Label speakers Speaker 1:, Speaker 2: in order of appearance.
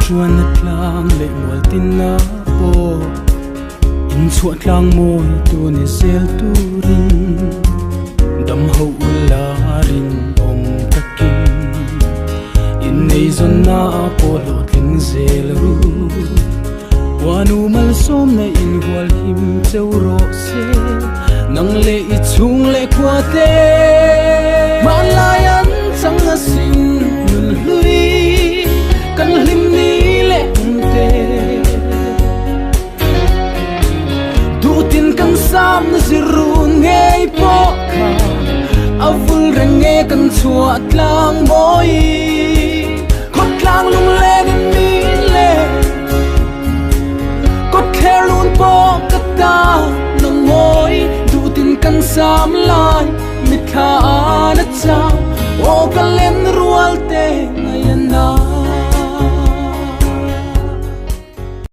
Speaker 1: chuan na tlang le mual tin na po in chuat tlang moi tu ni sel tu rin dam ho ula rin om takin in nei zon na po lo tling zel ru wanu mal som na in gwal him cheu ro se nang le I chung le kwa te man layan chang a sin nun hlui kan hlim ni le te du tin kan sam na zirun ngei po kha avul reng nge kan chua tlang moi khot tlang lung le in mi le kot kherun po kata nang moi du tin kan sam lai mit kha na cha o kalen rual te